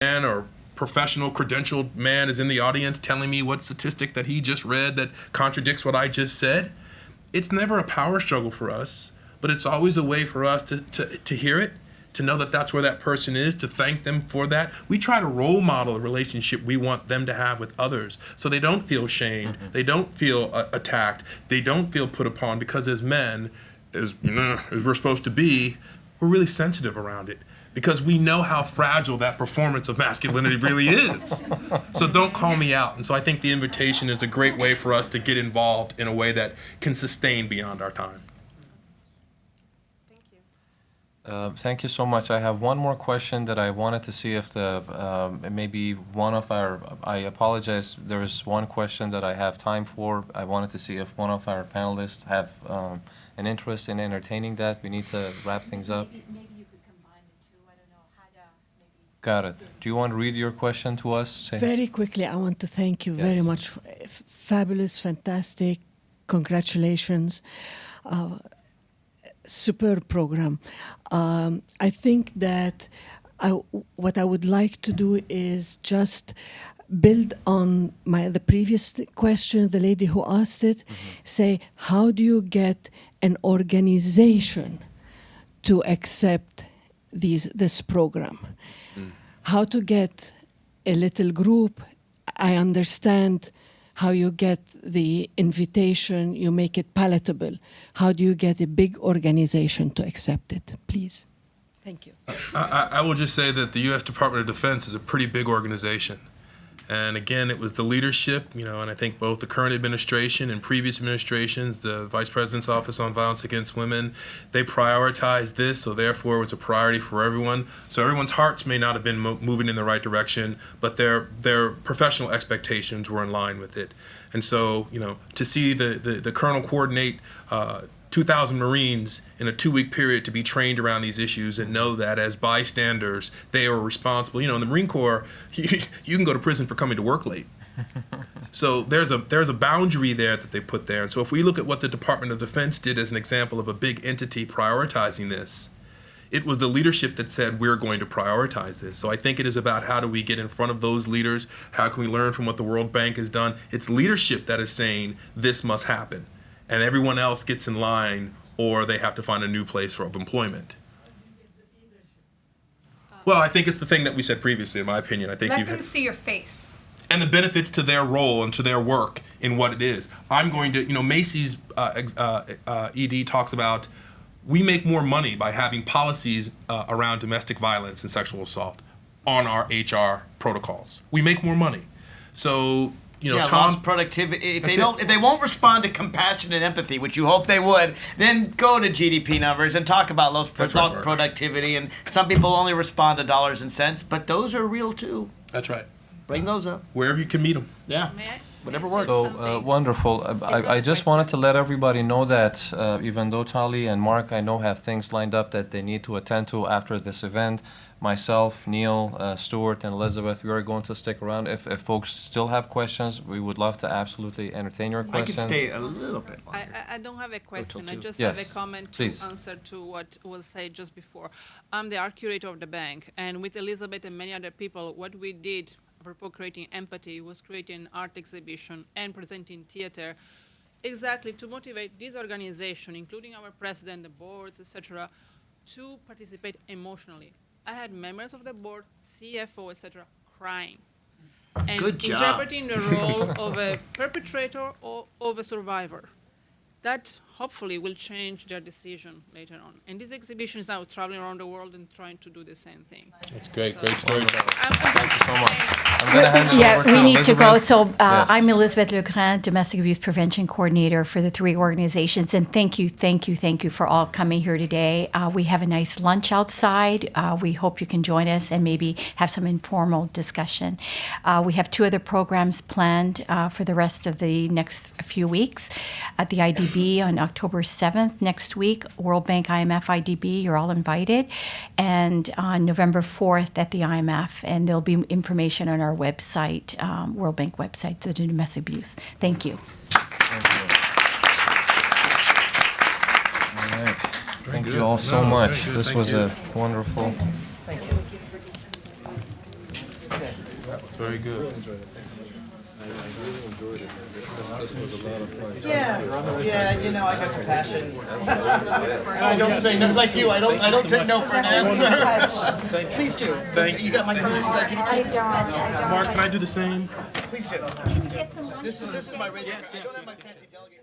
man or professional credentialed man is in the audience telling me what statistic that he just read that contradicts what I just said. It's never a power struggle for us, but it's always a way for us to hear it, to know that that's where that person is, to thank them for that. We try to role model a relationship we want them to have with others so they don't feel shamed, they don't feel attacked, they don't feel put upon, because as men, as we're supposed to be, we're really sensitive around it because we know how fragile that performance of masculinity really is. So don't call me out. And so I think the invitation is a great way for us to get involved in a way that can sustain beyond our time. Thank you so much. I have one more question that I wanted to see if maybe one of our, I apologize, there is one question that I have time for. I wanted to see if one of our panelists have an interest in entertaining that. We need to wrap things up. Maybe you could combine the two. I don't know how to maybe. Got it. Do you want to read your question to us, James? Very quickly, I want to thank you very much. Fabulous, fantastic, congratulations. Superb program. I think that what I would like to do is just build on the previous question, the lady who asked it, say, how do you get an organization to accept this program? How to get a little group? I understand how you get the invitation, you make it palatable. How do you get a big organization to accept it? Please. Thank you. I will just say that the U.S. Department of Defense is a pretty big organization. And again, it was the leadership, and I think both the current administration and previous administrations, the Vice President's Office on Violence Against Women, they prioritized this, so therefore it was a priority for everyone. So everyone's hearts may not have been moving in the right direction, but their professional expectations were in line with it. And so, to see the Colonel coordinate 2,000 Marines in a 2-week period to be trained around these issues and know that as bystanders, they are responsible. In the Marine Corps, you can go to prison for coming to work late. So there's a boundary there that they put there. And so if we look at what the Department of Defense did as an example of a big entity prioritizing this, it was the leadership that said, we're going to prioritize this. So I think it is about how do we get in front of those leaders? How can we learn from what the World Bank has done? It's leadership that is saying this must happen. And everyone else gets in line, or they have to find a new place for employment. Well, I think it's the thing that we said previously, in my opinion. I think Let them see your face. And the benefits to their role and to their work in what it is. I'm going to, Macy's ED talks about, we make more money by having policies around domestic violence and sexual assault on our HR protocols. We make more money. So, Tom, lost productivity. If they won't respond to compassion and empathy, which you hope they would, then go to GDP numbers and talk about lost productivity. And some people only respond to dollars and cents, but those are real too. That's right. Bring those up. Wherever you can meet them. Yeah. Whatever works. So wonderful. I just wanted to let everybody know that even though Tali and Mark, I know, have things lined up that they need to attend to after this event, myself, Neil, Stuart, and Elizabeth, we are going to stick around. If folks still have questions, we would love to absolutely entertain your questions. I can stay a little bit longer. I don't have a question. I just Yes. have a comment Please. to answer to what was said just before. I'm the art curator of the bank, and with Elizabeth and many other people, what we did apropos creating empathy was creating an art exhibition and presenting theater exactly to motivate this organization, including our president, the boards, etc., to participate emotionally. I had members of the board, CFO, etc., crying and Good job. interpreting the role of a perpetrator or of a survivor. That hopefully will change their decision later on. And this exhibition is now traveling around the world and trying to do the same thing. That's great. Great story. Thank you so much. I'm going to hand it over to we need to go. Elizabeth. So Yes. I'm Elizabeth Legrand, Domestic Abuse Prevention Coordinator for the 3 organizations. And thank you for all coming here today. We have a nice lunch outside. We hope you can join us and maybe have some informal discussion. We have 2 other programs planned for the rest of the next few weeks. At the IDB on October 7th next week, World Bank IMF IDB, you're all invited. And on November 4th at the IMF. And there'll be information on our website, World Bank website, to the domestic abuse. Thank you. Thank you. All right. Thank you all so much. This was a wonderful. It's very good. Yeah, you know, I got some passion. And I don't say no like you. I don't take no for an answer. Please do. Thank You got my card? I don't. Mark, can I do the same? Please do. This is my radio. I don't have my fancy delegate.